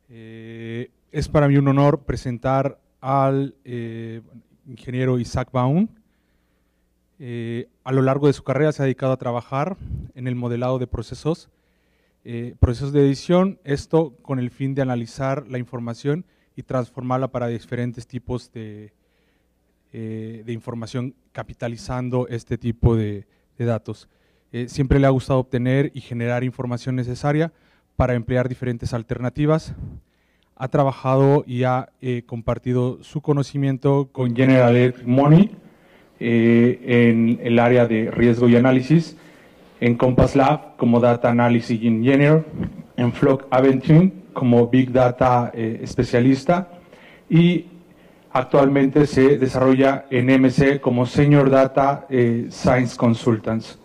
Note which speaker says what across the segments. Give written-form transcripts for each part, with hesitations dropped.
Speaker 1: Es para mí un honor presentar al ingeniero Isaac Baum. A lo largo de su carrera se ha dedicado a trabajar en el modelado de procesos de edición, esto con el fin de analizar la información y transformarla para diferentes tipos de información, capitalizando este tipo de datos. Siempre le ha gustado obtener y generar información necesaria para emplear diferentes alternativas. Ha trabajado y ha compartido su conocimiento con General Electric Money en el área de riesgo y análisis, en Compass Lab como Data Analysis Engineer, en Flock Aventure como Big Data especialista, y actualmente se desarrolla en MC como Senior Data Science Consultants.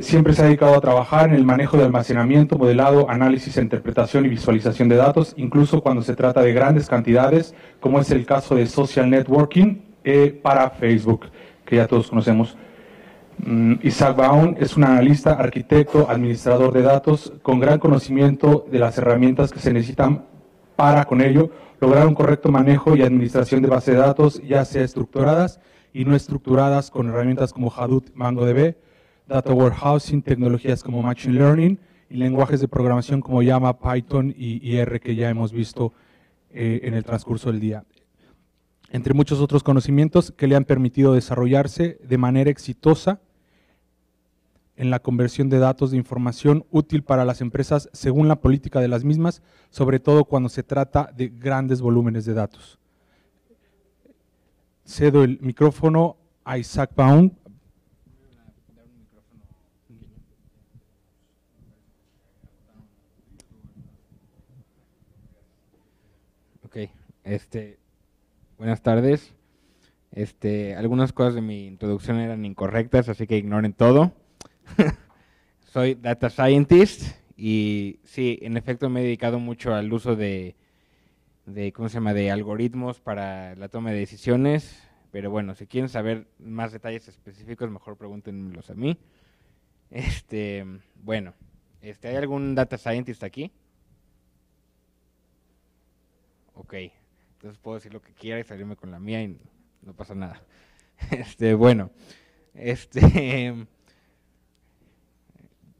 Speaker 1: Siempre se ha dedicado a trabajar en el manejo de almacenamiento, modelado, análisis, interpretación y visualización de datos, incluso cuando se trata de grandes cantidades, como es el caso de social networking para Facebook, que ya todos conocemos. Isaac Baum es un analista, arquitecto, administrador de datos, con gran conocimiento de las herramientas que se necesitan para, con ello, lograr un correcto manejo y administración de bases de datos, ya sea estructuradas y no estructuradas, con herramientas como Hadoop, MongoDB, Data Warehousing, tecnologías como Machine Learning y lenguajes de programación como Java, Python y R, que ya hemos visto en el transcurso del día. Entre muchos otros conocimientos que le han permitido desarrollarse de manera exitosa en la conversión de datos de información útil para las empresas según la política de las mismas, sobre todo cuando se trata de grandes volúmenes de datos. Cedo el micrófono a Isaac Baum.
Speaker 2: Ok, buenas tardes. Algunas cosas de mi introducción eran incorrectas, así que ignoren todo. Soy Data Scientist y sí, en efecto me he dedicado mucho al uso de algoritmos para la toma de decisiones, pero bueno, si quieren saber más detalles específicos, mejor pregúntenmelos a mí. Bueno, ¿hay algún Data Scientist aquí? Ok, entonces puedo decir lo que quiera y salirme con la mía y no pasa nada. Bueno,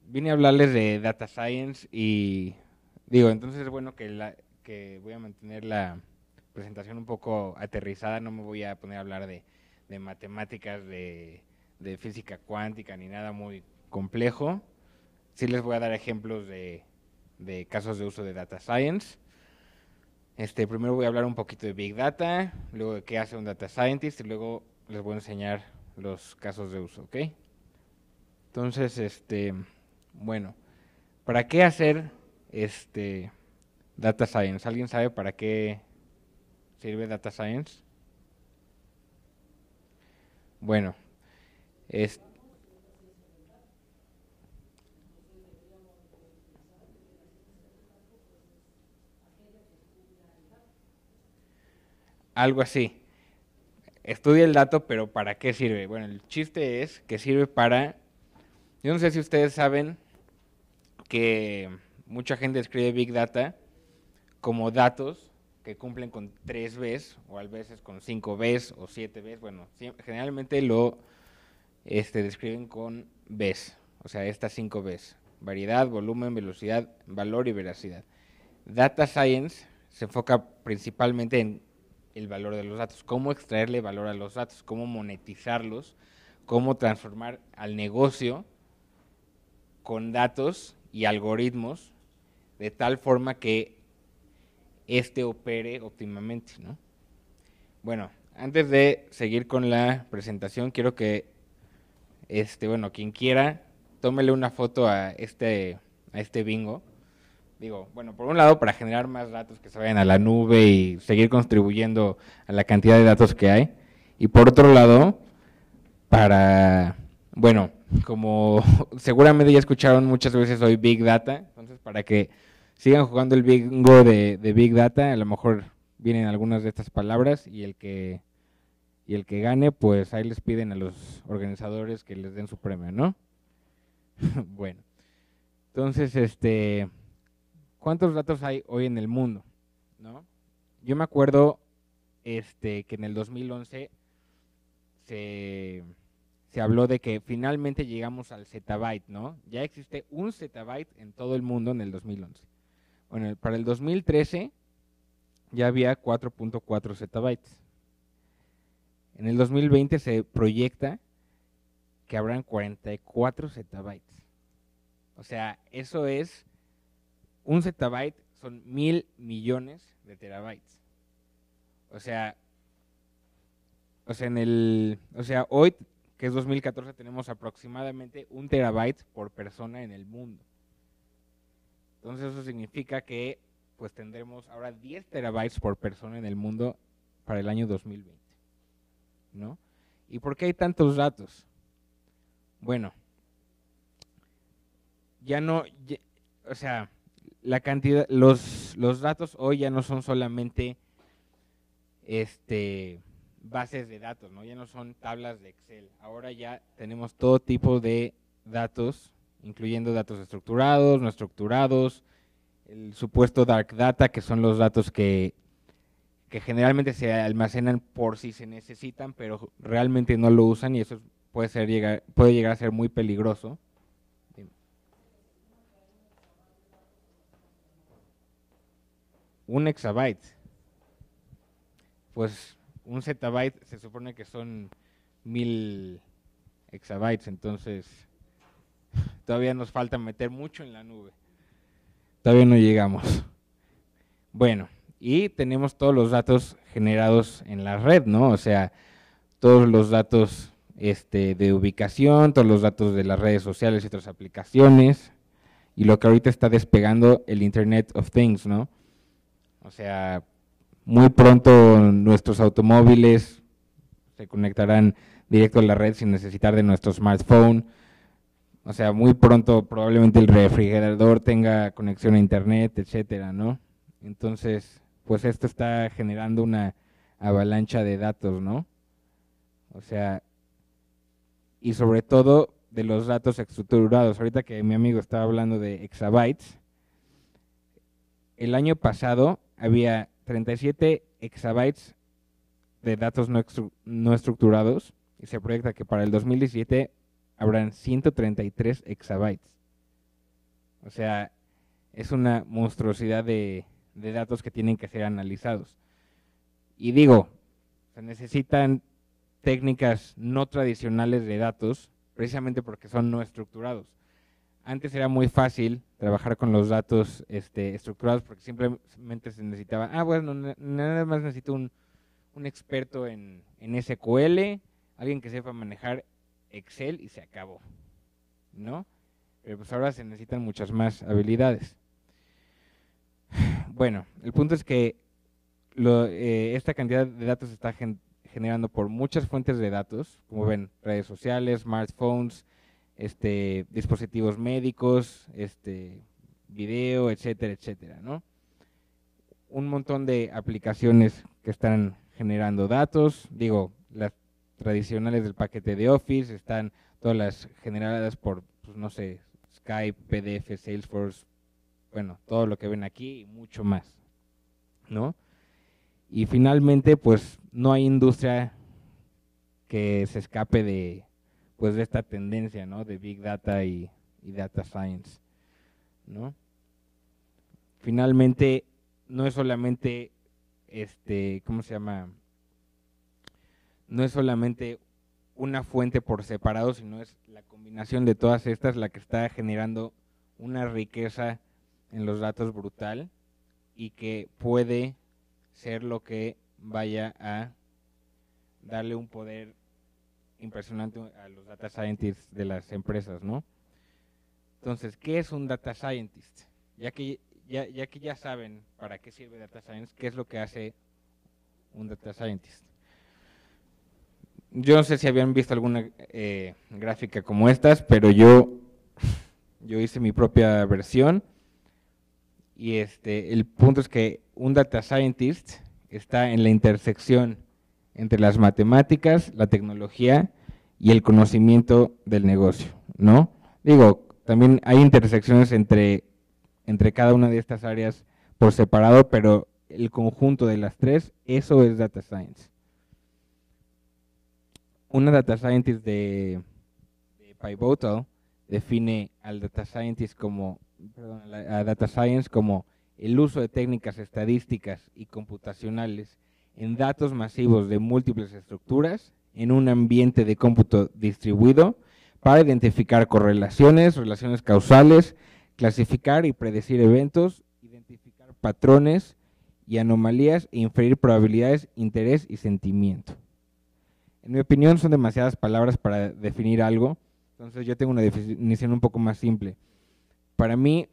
Speaker 2: vine a hablarles de Data Science y digo, entonces es bueno que voy a mantener la presentación un poco aterrizada, no me voy a poner a hablar de matemáticas, de física cuántica ni nada muy complejo. Sí les voy a dar ejemplos de casos de uso de Data Science. Primero voy a hablar un poquito de Big Data, luego de qué hace un Data Scientist y luego les voy a enseñar los casos de uso, ¿ok? Entonces, bueno, ¿para qué hacer Data Science? ¿Alguien sabe para qué sirve Data Science? Bueno, algo así. Estudia el dato, pero ¿para qué sirve? Bueno, el chiste es que sirve para... Yo no sé si ustedes saben que mucha gente escribe Big Data como datos que cumplen con 3 Bs, o a veces con 5 Bs o 7 Bs. Bueno, generalmente lo describen con Bs, o sea, estas 5 Bs. Variedad, volumen, velocidad, valor y veracidad. Data Science se enfoca principalmente en el valor de los datos, cómo extraerle valor a los datos, cómo monetizarlos, cómo transformar al negocio con datos y algoritmos de tal forma que opere óptimamente, ¿no? Bueno, antes de seguir con la presentación, quiero que, bueno, quien quiera, tómele una foto a este bingo. Digo, bueno, por un lado, para generar más datos que se vayan a la nube y seguir contribuyendo a la cantidad de datos que hay. Y por otro lado, para, bueno, como seguramente ya escucharon muchas veces hoy Big Data, entonces para que sigan jugando el bingo de Big Data, a lo mejor vienen algunas de estas palabras y el que gane, pues ahí les piden a los organizadores que les den su premio, ¿no? Bueno, entonces, ¿cuántos datos hay hoy en el mundo? ¿No? Yo me acuerdo que en el 2011 se habló de que finalmente llegamos al zettabyte, ¿no? Ya existe un zettabyte en todo el mundo en el 2011. Bueno, para el 2013 ya había 4.4 zettabytes. En el 2020 se proyecta que habrán 44 zettabytes. O sea, eso es, un zettabyte son 1,000 millones de terabytes. O sea, hoy, que es 2014, tenemos aproximadamente 1 terabyte por persona en el mundo. Entonces eso significa que pues tendremos ahora 10 terabytes por persona en el mundo para el año 2020, ¿no? ¿Y por qué hay tantos datos? Bueno, la cantidad, los datos hoy ya no son solamente bases de datos, ¿no? Ya no son tablas de Excel. Ahora ya tenemos todo tipo de datos, incluyendo datos estructurados, no estructurados, el supuesto dark data, que son los datos que generalmente se almacenan por si se necesitan, pero realmente no lo usan, y eso puede llegar a ser muy peligroso. Un exabyte. Pues un zettabyte se supone que son 1,000 exabytes, entonces todavía nos falta meter mucho en la nube. Todavía no llegamos. Bueno, y tenemos todos los datos generados en la red, ¿no? O sea, todos los datos de ubicación, todos los datos de las redes sociales y otras aplicaciones, y lo que ahorita está despegando, el Internet of Things, ¿no? O sea, muy pronto nuestros automóviles se conectarán directo a la red sin necesitar de nuestro smartphone. O sea, muy pronto probablemente el refrigerador tenga conexión a internet, etcétera, ¿no? Entonces, pues esto está generando una avalancha de datos, ¿no? O sea, y sobre todo de los datos estructurados. Ahorita que mi amigo estaba hablando de exabytes, el año pasado había 37 exabytes de datos no estructurados, y se proyecta que para el 2017 habrán 133 exabytes. O sea, es una monstruosidad de datos que tienen que ser analizados. Y digo, se necesitan técnicas no tradicionales de datos, precisamente porque son no estructurados. Antes era muy fácil trabajar con los datos estructurados, porque simplemente se necesitaba, bueno, nada más necesito un experto en SQL, alguien que sepa manejar Excel, y se acabó, ¿no? Pero pues ahora se necesitan muchas más habilidades. Bueno, el punto es que esta cantidad de datos se está generando por muchas fuentes de datos, como ven, redes sociales, smartphones, dispositivos médicos, video, etcétera, etcétera, ¿no? Un montón de aplicaciones que están generando datos, digo, las tradicionales del paquete de Office, están todas las generadas por, pues no sé, Skype, PDF, Salesforce, bueno, todo lo que ven aquí y mucho más, ¿no? Y finalmente, pues no hay industria que se escape de esta tendencia, ¿no? De Big Data y Data Science, ¿no? Finalmente, no es solamente, ¿cómo se llama? No es solamente una fuente por separado, sino es la combinación de todas estas la que está generando una riqueza en los datos brutal, y que puede ser lo que vaya a darle un poder impresionante a los data scientists de las empresas, ¿no? Entonces, ¿qué es un data scientist? Ya que ya saben para qué sirve data science, ¿qué es lo que hace un data scientist? Yo no sé si habían visto alguna gráfica como estas, pero yo hice mi propia versión, y el punto es que un data scientist está en la intersección entre las matemáticas, la tecnología y el conocimiento del negocio, ¿no? Digo, también hay intersecciones entre entre cada una de estas áreas por separado, pero el conjunto de las tres, eso es data science. Una data scientist de Pivotal define al data scientist como, a data science como el uso de técnicas estadísticas y computacionales en datos masivos de múltiples estructuras en un ambiente de cómputo distribuido para identificar correlaciones, relaciones causales, clasificar y predecir eventos, identificar patrones y anomalías e inferir probabilidades, interés y sentimiento. En mi opinión son demasiadas palabras para definir algo, entonces yo tengo una definición un poco más simple. Para mí,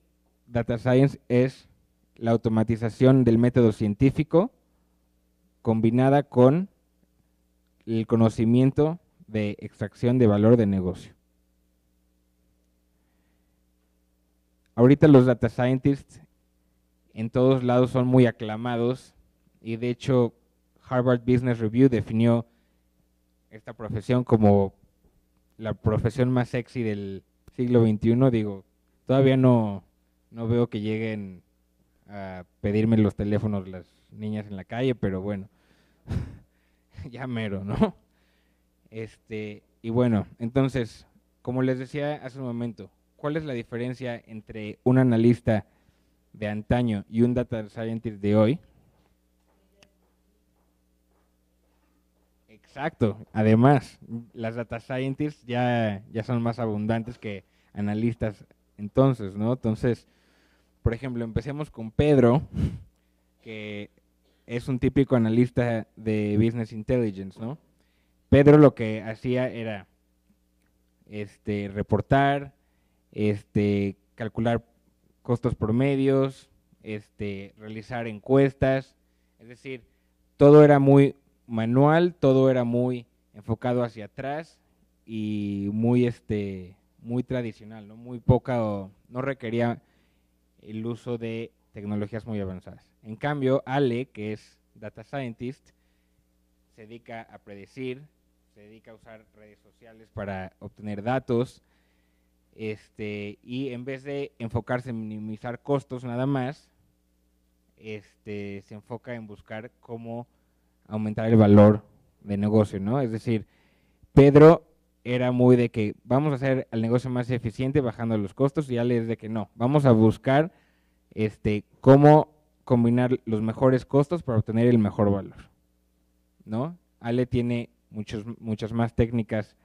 Speaker 2: data science es la automatización del método científico combinada con el conocimiento de extracción de valor de negocio. Ahorita los data scientists en todos lados son muy aclamados y de hecho Harvard Business Review definió esta profesión como la profesión más sexy del siglo XXI. Digo, todavía no veo que lleguen a pedirme los teléfonos las niñas en la calle, pero bueno, ya mero, ¿no? Y bueno, entonces, como les decía hace un momento, ¿cuál es la diferencia entre un analista de antaño y un data scientist de hoy? Exacto, además, las data scientists ya son más abundantes que analistas entonces, ¿no? Entonces, por ejemplo, empecemos con Pedro, que es un típico analista de Business Intelligence, ¿no? Pedro lo que hacía era reportar, calcular costos promedios, realizar encuestas, es decir, todo era muy manual, todo era muy enfocado hacia atrás y muy tradicional, ¿no? Muy poca no requería el uso de tecnologías muy avanzadas. En cambio, Ale, que es data scientist, se dedica a predecir, se dedica a usar redes sociales para obtener datos, y en vez de enfocarse en minimizar costos nada más, se enfoca en buscar cómo aumentar el valor de negocio, ¿no? Es decir, Pedro era muy de que vamos a hacer el negocio más eficiente bajando los costos, y Ale es de que no, vamos a buscar cómo combinar los mejores costos para obtener el mejor valor, ¿no? Ale tiene muchas más técnicas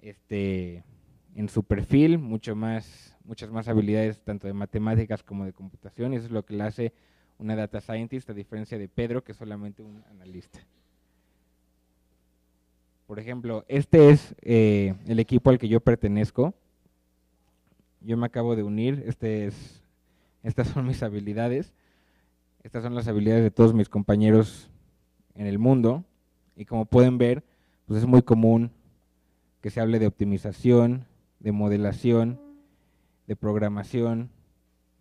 Speaker 2: en su perfil, muchas más habilidades tanto de matemáticas como de computación, y eso es lo que le hace una data scientist, a diferencia de Pedro, que es solamente un analista. Por ejemplo, este es el equipo al que yo pertenezco. Yo me acabo de unir, estas son mis habilidades, estas son las habilidades de todos mis compañeros en el mundo, y como pueden ver, pues es muy común que se hable de optimización, de modelación, de programación,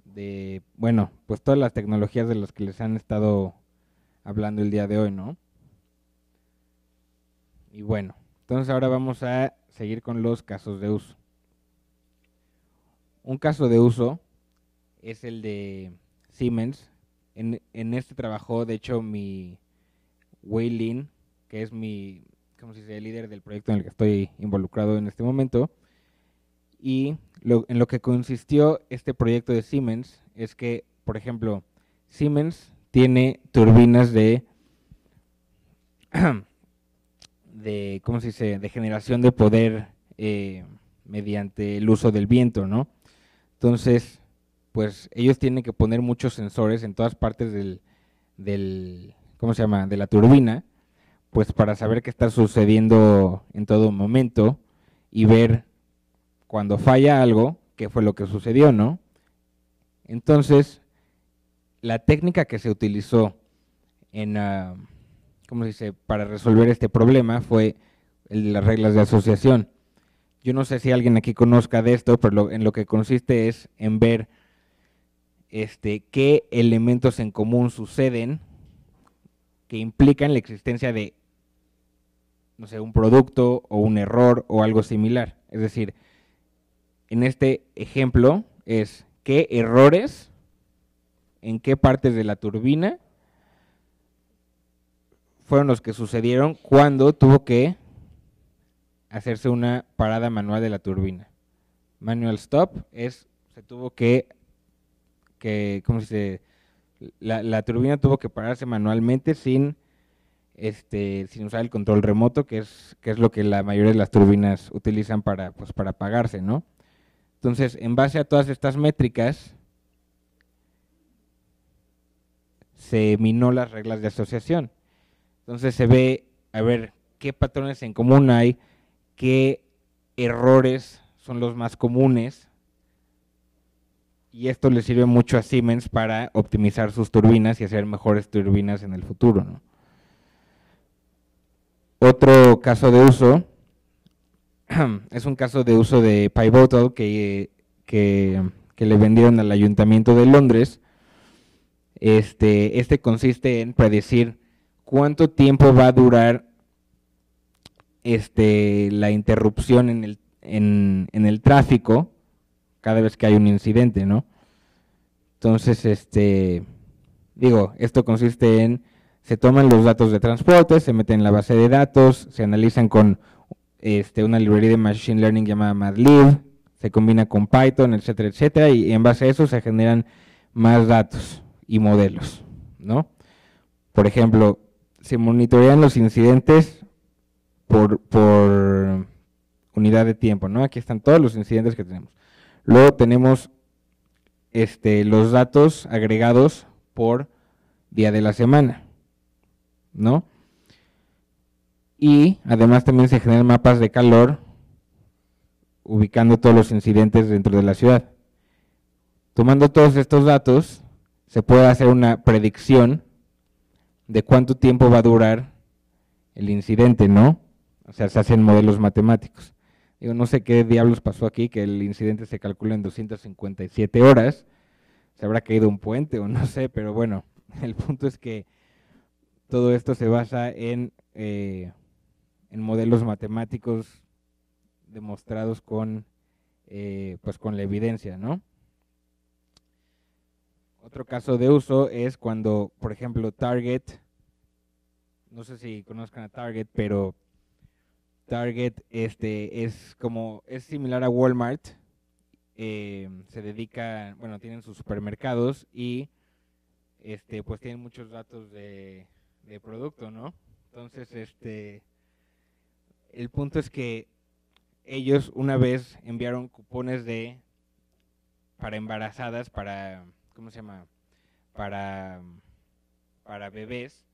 Speaker 2: de, bueno, pues todas las tecnologías de las que les han estado hablando el día de hoy, ¿no? Y bueno, entonces ahora vamos a seguir con los casos de uso. Un caso de uso es el de Siemens. En este trabajó, de hecho, mi Wei Lin, que es mi, ¿cómo se dice?, el líder del proyecto en el que estoy involucrado en este momento. Y en lo que consistió este proyecto de Siemens es que, por ejemplo, Siemens tiene turbinas de ¿cómo se dice?, de generación de poder mediante el uso del viento, ¿no? Entonces, pues ellos tienen que poner muchos sensores en todas partes ¿cómo se llama?, de la turbina, pues para saber qué está sucediendo en todo momento y ver cuando falla algo, qué fue lo que sucedió, ¿no? Entonces, la técnica que se utilizó ¿cómo se dice?, para resolver este problema fue las reglas de asociación. Yo no sé si alguien aquí conozca de esto, pero en lo que consiste es en ver qué elementos en común suceden que implican la existencia de, no sé, un producto o un error o algo similar. Es decir, en este ejemplo es qué errores en qué partes de la turbina fueron los que sucedieron cuando tuvo que hacerse una parada manual de la turbina. Manual stop se tuvo que ¿cómo se dice? La turbina tuvo que pararse manualmente sin usar el control remoto, que es lo que la mayoría de las turbinas utilizan para apagarse, ¿no? Entonces, en base a todas estas métricas, se minó las reglas de asociación. Entonces se ve, a ver, qué patrones en común hay, qué errores son los más comunes, y esto le sirve mucho a Siemens para optimizar sus turbinas y hacer mejores turbinas en el futuro, ¿no? Otro caso de uso es un caso de uso de Pivotal que le vendieron al Ayuntamiento de Londres. Este consiste en predecir cuánto tiempo va a durar la interrupción en el tráfico cada vez que hay un incidente, ¿no? Entonces, esto consiste en, se toman los datos de transporte, se meten en la base de datos, se analizan con una librería de Machine Learning llamada Madlib, se combina con Python, etcétera, etcétera, y en base a eso se generan más datos y modelos, ¿no? Por ejemplo, se monitorean los incidentes por unidad de tiempo, ¿no? Aquí están todos los incidentes que tenemos. Luego tenemos los datos agregados por día de la semana, ¿no? Y además también se generan mapas de calor ubicando todos los incidentes dentro de la ciudad. Tomando todos estos datos, se puede hacer una predicción de cuánto tiempo va a durar el incidente, ¿no? O sea, se hacen modelos matemáticos. Digo, no sé qué diablos pasó aquí, que el incidente se calcula en 257 horas. Se habrá caído un puente o no sé, pero bueno, el punto es que todo esto se basa en modelos matemáticos demostrados con la evidencia, ¿no? Otro caso de uso es cuando, por ejemplo, Target, no sé si conozcan a Target, pero Target es similar a Walmart, se dedica, bueno, tienen sus supermercados y pues tienen muchos datos de producto, ¿no? Entonces, el punto es que ellos una vez enviaron cupones para embarazadas, ¿cómo se llama? Para bebés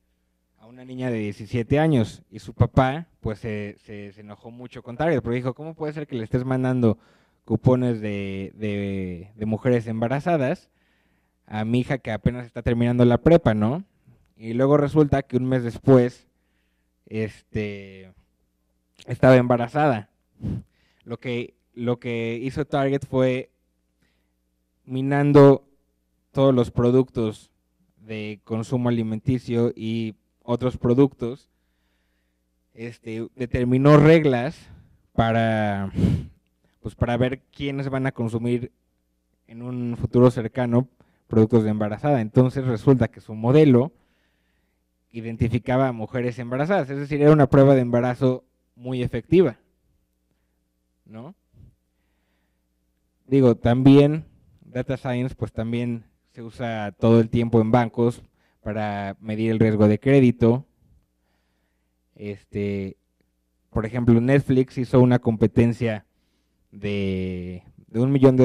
Speaker 2: a una niña de 17 años y su papá pues se enojó mucho con Target porque dijo, ¿cómo puede ser que le estés mandando cupones de mujeres embarazadas a mi hija que apenas está terminando la prepa, ¿no? Y luego resulta que un mes después estaba embarazada. Lo que hizo Target fue minando todos los productos de consumo alimenticio y otros productos, determinó reglas para ver quiénes van a consumir en un futuro cercano productos de embarazada. Entonces resulta que su modelo identificaba a mujeres embarazadas, es decir, era una prueba de embarazo muy efectiva, ¿no? Digo, también Data Science pues también se usa todo el tiempo en bancos para medir el riesgo de crédito. Por ejemplo, Netflix hizo una competencia de $1 millón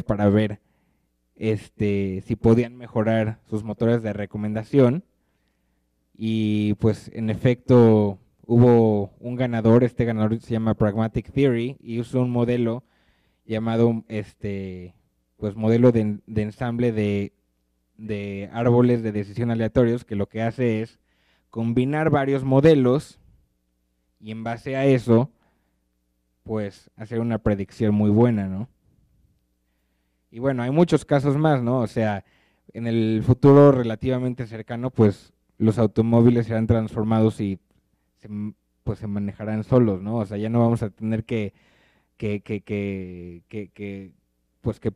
Speaker 2: para ver si podían mejorar sus motores de recomendación. Y pues en efecto hubo un ganador, este ganador se llama Pragmatic Theory y usó un modelo llamado modelo de ensamble de árboles de decisión aleatorios, que lo que hace es combinar varios modelos y en base a eso pues hacer una predicción muy buena, ¿no? Y bueno, hay muchos casos más, ¿no? O sea, en el futuro relativamente cercano pues los automóviles serán transformados y se manejarán solos, ¿no? O sea, ya no vamos a tener que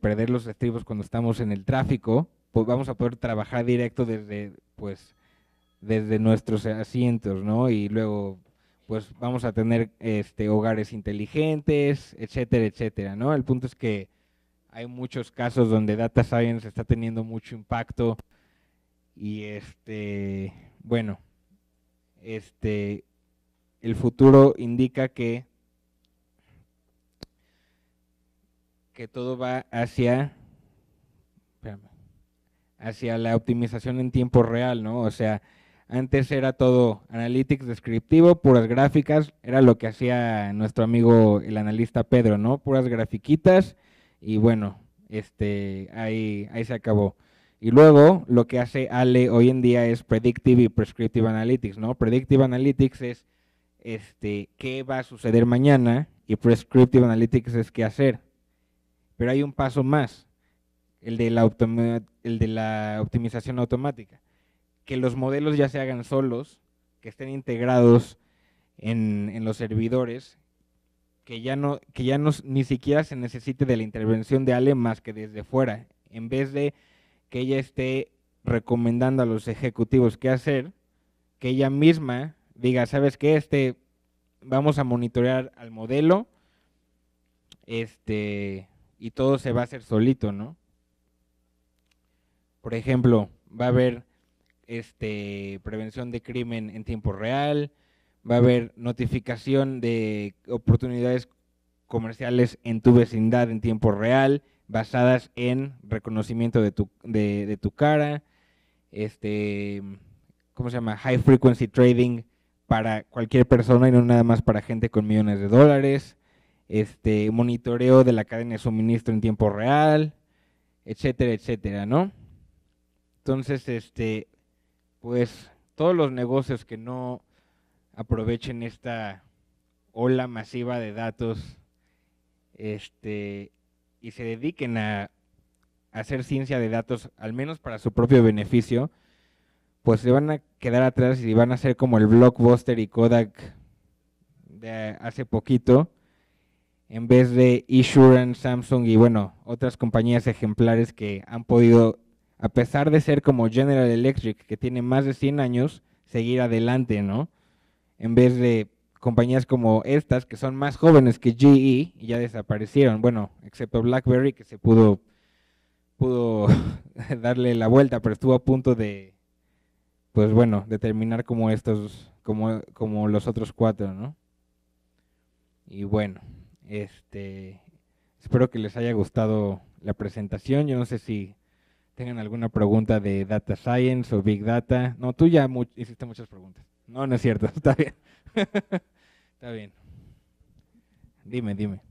Speaker 2: perder los estribos cuando estamos en el tráfico, pues vamos a poder trabajar directo desde nuestros asientos, ¿no? Y luego pues vamos a tener hogares inteligentes, etcétera, etcétera, ¿no? El punto es que hay muchos casos donde data science está teniendo mucho impacto y bueno, el futuro indica que todo va hacia la optimización en tiempo real, ¿no? O sea, antes era todo analytics descriptivo, puras gráficas, era lo que hacía nuestro amigo el analista Pedro, ¿no? Puras grafiquitas y bueno, ahí se acabó. Y luego lo que hace Ale hoy en día es predictive y prescriptive analytics, ¿no? Predictive analytics es qué va a suceder mañana y prescriptive analytics es qué hacer. Pero hay un paso más, el de la optimización automática. Que los modelos ya se hagan solos, que estén integrados en los servidores, que ya no ni siquiera se necesite de la intervención de Ale más que desde fuera, en vez de que ella esté recomendando a los ejecutivos qué hacer, que ella misma diga, ¿sabes qué? Vamos a monitorear al modelo, y todo se va a hacer solito, ¿no? Por ejemplo, va a haber prevención de crimen en tiempo real, va a haber notificación de oportunidades comerciales en tu vecindad en tiempo real, basadas en reconocimiento de tu cara, ¿cómo se llama? High frequency trading para cualquier persona y no nada más para gente con millones de dólares, monitoreo de la cadena de suministro en tiempo real, etcétera, etcétera, ¿no? Entonces, pues todos los negocios que no aprovechen esta ola masiva de datos, y se dediquen a hacer ciencia de datos, al menos para su propio beneficio, pues se van a quedar atrás y van a ser como el Blockbuster y Kodak de hace poquito, en vez de Esurance, Samsung y bueno, otras compañías ejemplares que han podido, a pesar de ser como General Electric, que tiene más de 100 años, seguir adelante, ¿no? En vez de compañías como estas, que son más jóvenes que GE y ya desaparecieron. Bueno, excepto BlackBerry, que se pudo darle la vuelta, pero estuvo a punto de, pues bueno, de terminar como como los otros cuatro, ¿no? Y bueno, espero que les haya gustado la presentación. Yo no sé si tengan alguna pregunta de Data Science o Big Data. No, tú ya hiciste muchas preguntas. No, no es cierto, está bien. Está bien. Dime.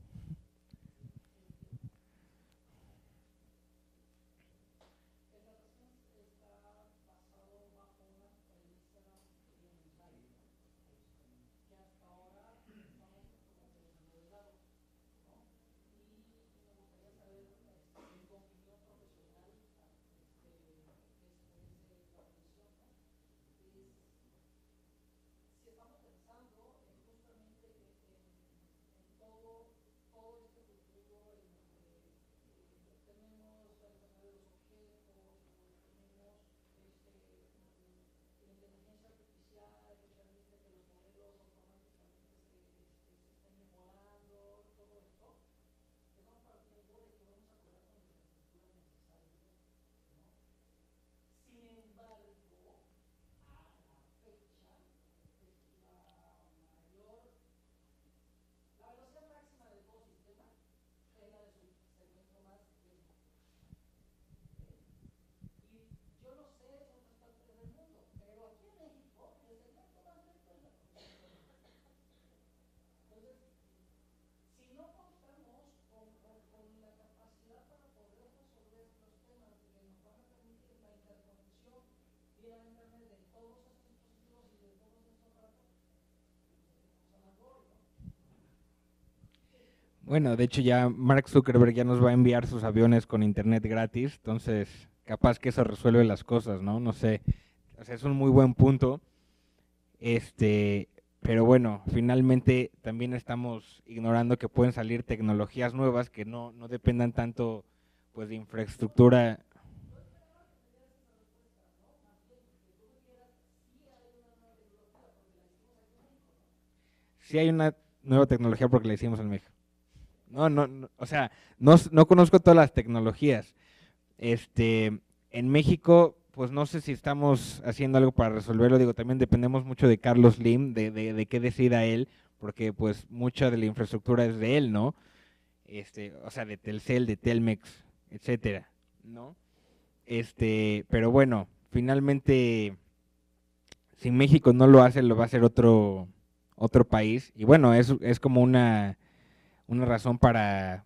Speaker 2: Bueno, de hecho ya Mark Zuckerberg ya nos va a enviar sus aviones con internet gratis, entonces capaz que eso resuelve las cosas, ¿no? No sé, o sea, es un muy buen punto, pero bueno, finalmente también estamos ignorando que pueden salir tecnologías nuevas que no dependan tanto, pues, de infraestructura. sí hay una nueva tecnología porque la hicimos en México. No, o sea, no conozco todas las tecnologías. En México, pues no sé si estamos haciendo algo para resolverlo. Digo, también dependemos mucho de Carlos Slim, de qué decida él, porque pues mucha de la infraestructura es de él, ¿no? O sea, de Telcel, de Telmex, etcétera, ¿no? Pero bueno, finalmente, si México no lo hace, lo va a hacer otro país. Y bueno, es como una razón para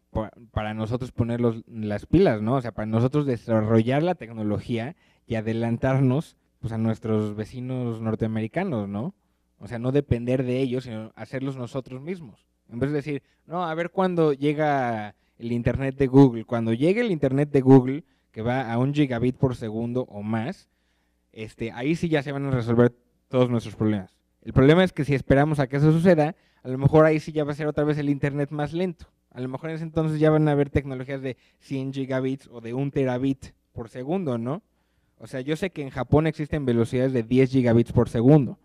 Speaker 2: nosotros poner las pilas, ¿no? O sea, para nosotros desarrollar la tecnología y adelantarnos pues a nuestros vecinos norteamericanos, ¿no? O sea, no depender de ellos, sino hacerlos nosotros mismos. En vez de decir, no, a ver cuándo llega el internet de Google. Cuando llegue el internet de Google, que va a 1 gigabit por segundo o más, ahí sí ya se van a resolver todos nuestros problemas. El problema es que si esperamos a que eso suceda, a lo mejor ahí sí ya va a ser otra vez el internet más lento. A lo mejor en ese entonces ya van a haber tecnologías de 100 gigabits o de 1 terabit por segundo, ¿no? O sea, yo sé que en Japón existen velocidades de 10 gigabits por segundo.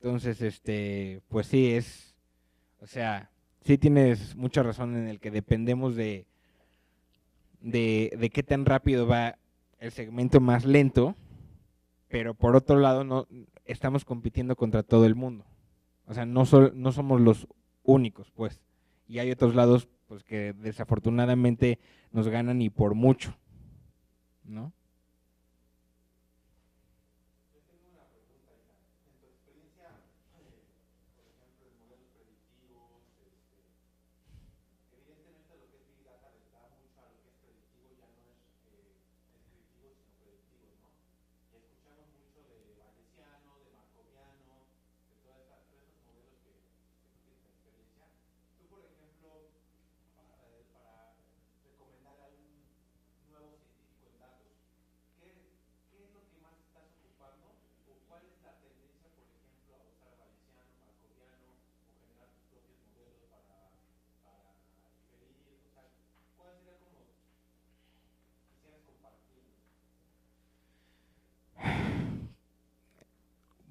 Speaker 2: Entonces, pues sí, o sea, sí tienes mucha razón en el que dependemos de qué tan rápido va el segmento más lento, pero por otro lado no estamos compitiendo contra todo el mundo. O sea, no somos los únicos, pues. Y hay otros lados pues que desafortunadamente nos ganan y por mucho, ¿no?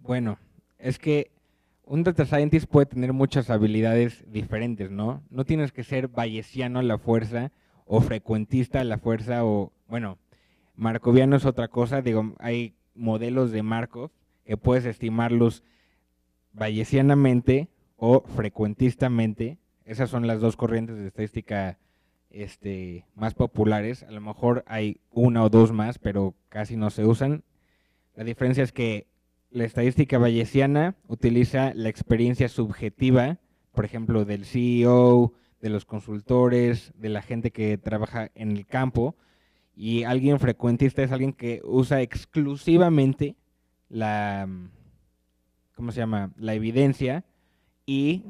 Speaker 2: Bueno, es que un data scientist puede tener muchas habilidades diferentes, ¿no? No tienes que ser bayesiano a la fuerza o frecuentista a la fuerza o, bueno, markoviano es otra cosa, digo, hay modelos de Markov que puedes estimarlos bayesianamente o frecuentistamente. Esas son las dos corrientes de estadística más populares. A lo mejor hay una o dos más, pero casi no se usan. La diferencia es que la estadística bayesiana utiliza la experiencia subjetiva, por ejemplo, del CEO, de los consultores, de la gente que trabaja en el campo, y alguien frecuentista es alguien que usa exclusivamente la, ¿cómo se llama? La evidencia y,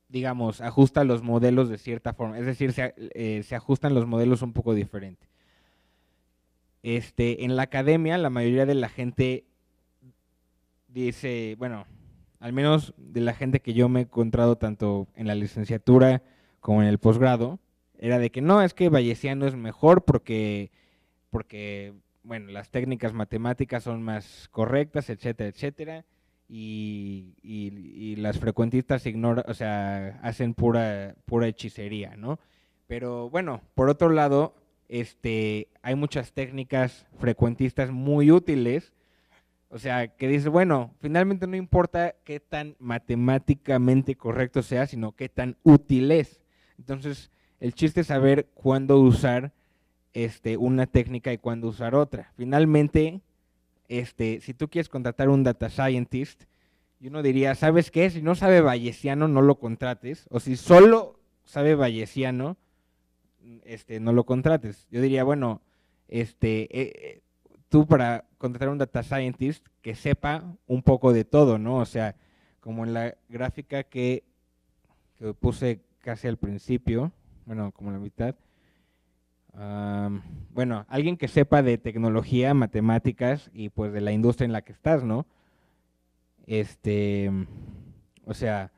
Speaker 2: digamos, ajusta los modelos de cierta forma. Es decir, se ajustan los modelos un poco diferente. En la academia, la mayoría de la gente dice, bueno, al menos de la gente que yo me he encontrado tanto en la licenciatura como en el posgrado, era de que no, es que bayesiano es mejor porque bueno, las técnicas matemáticas son más correctas, etcétera, etcétera, y las frecuentistas ignoran, o sea, hacen pura hechicería, ¿no? Pero bueno, por otro lado, hay muchas técnicas frecuentistas muy útiles, o sea, que dices, bueno, finalmente no importa qué tan matemáticamente correcto sea, sino qué tan útil es. Entonces, el chiste es saber cuándo usar una técnica y cuándo usar otra. Finalmente, si tú quieres contratar un data scientist, yo no diría, ¿sabes qué? Si no sabe bayesiano, no lo contrates. O si solo sabe bayesiano, no lo contrates. Yo diría, bueno, tú para contratar un data scientist que sepa un poco de todo, ¿no? O sea, como en la gráfica que puse casi al principio, bueno, como la mitad. Bueno, alguien que sepa de tecnología, matemáticas y pues de la industria en la que estás, ¿no? O sea,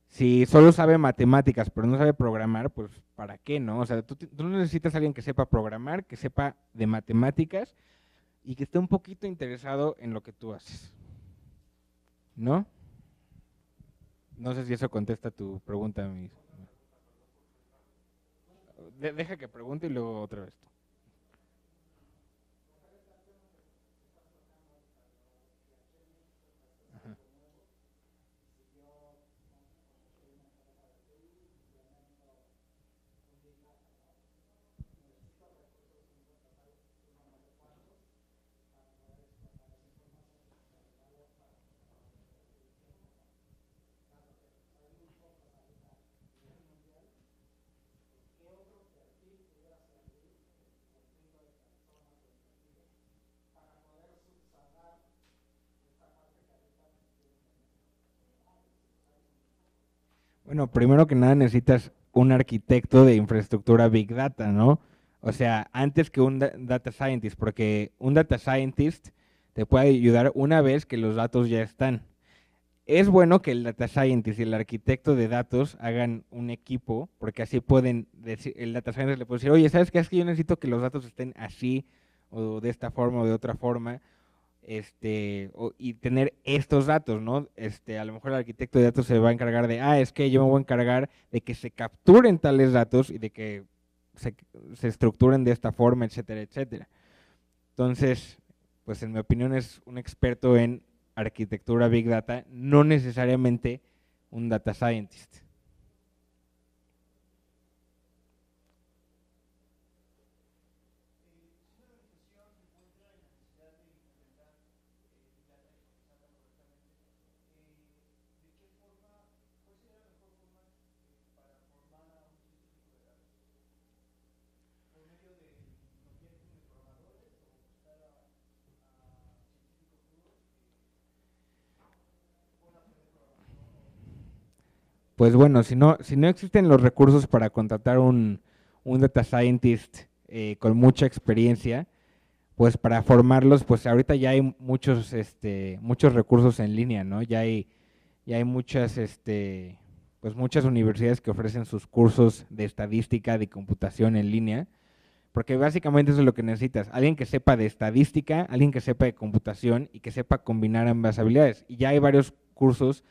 Speaker 2: si solo sabe matemáticas pero no sabe programar, pues ¿para qué, no? O sea, tú no necesitas a alguien que sepa programar, que sepa de matemáticas y que esté un poquito interesado en lo que tú haces, ¿no? No sé si eso contesta tu pregunta. Deja que pregunte y luego otra vez tú. Ajá. Bueno, primero que nada necesitas un arquitecto de infraestructura Big Data, ¿no? O sea, antes que un data scientist, porque un data scientist te puede ayudar una vez que los datos ya están. Es bueno que el data scientist y el arquitecto de datos hagan un equipo, porque así pueden decir, el data scientist le puede decir, oye, ¿sabes qué? Es que yo necesito que los datos estén así, o de esta forma, o de otra forma, y tener estos datos, ¿no? A lo mejor el arquitecto de datos se va a encargar de, es que yo me voy a encargar de que se capturen tales datos y de que se estructuren de esta forma, etcétera, etcétera. Entonces, pues en mi opinión es un experto en arquitectura Big Data, no necesariamente un data scientist. Pues bueno, si no existen los recursos para contratar un data scientist con mucha experiencia, pues para formarlos, pues ahorita ya hay muchos recursos en línea, ¿no? Ya hay pues muchas universidades que ofrecen sus cursos de estadística, de computación en línea, porque básicamente eso es lo que necesitas, alguien que sepa de estadística, alguien que sepa de computación y que sepa combinar ambas habilidades. Y ya hay varios cursos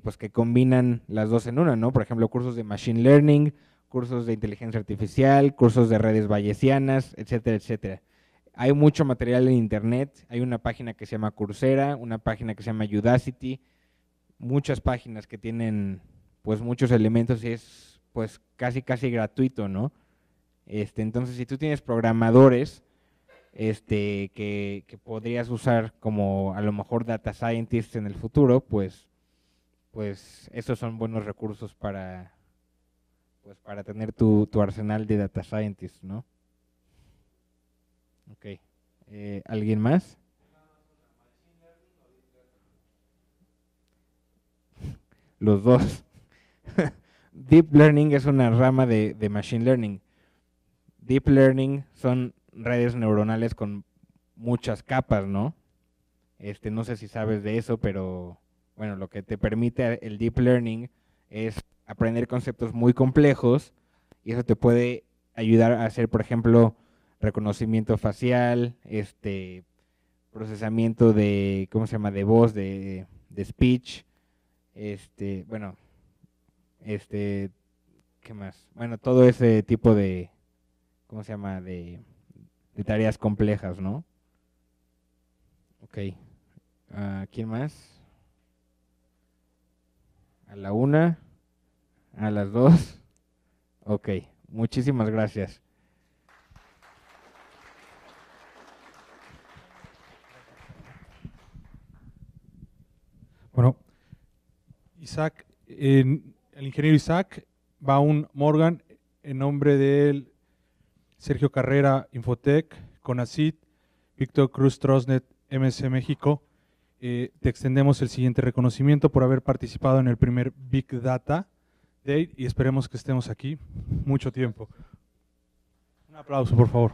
Speaker 2: pues que combinan las dos en una, ¿no? Por ejemplo, cursos de Machine Learning, cursos de inteligencia artificial, cursos de redes bayesianas, etcétera, etcétera. Hay mucho material en internet, hay una página que se llama Coursera, una página que se llama Udacity, muchas páginas que tienen pues muchos elementos y es pues casi casi gratuito, ¿no? Entonces si tú tienes programadores que podrías usar como a lo mejor data scientists en el futuro, pues esos son buenos recursos para tener tu arsenal de data scientists, ¿no? Ok. ¿Alguien más? Los dos. Deep Learning es una rama de Machine Learning. Deep Learning son redes neuronales con muchas capas, ¿no? No sé si sabes de eso, pero bueno, lo que te permite el Deep Learning es aprender conceptos muy complejos y eso te puede ayudar a hacer, por ejemplo, reconocimiento facial, procesamiento de, ¿cómo se llama?, de voz, de speech, bueno, ¿qué más? Bueno, todo ese tipo de, ¿cómo se llama?, de tareas complejas, ¿no? Ok. ¿Quién más? A la 1, a las 2. Ok, muchísimas gracias.
Speaker 1: Bueno, Isaac, el ingeniero Isaac Baum Morgan, en nombre de Sergio Carrera, Infotec, CONACYT, Víctor Cruz Trosnet, MC México, te extendemos el siguiente reconocimiento por haber participado en el primer Big Data Day y esperemos que estemos aquí mucho tiempo. Un aplauso, por favor.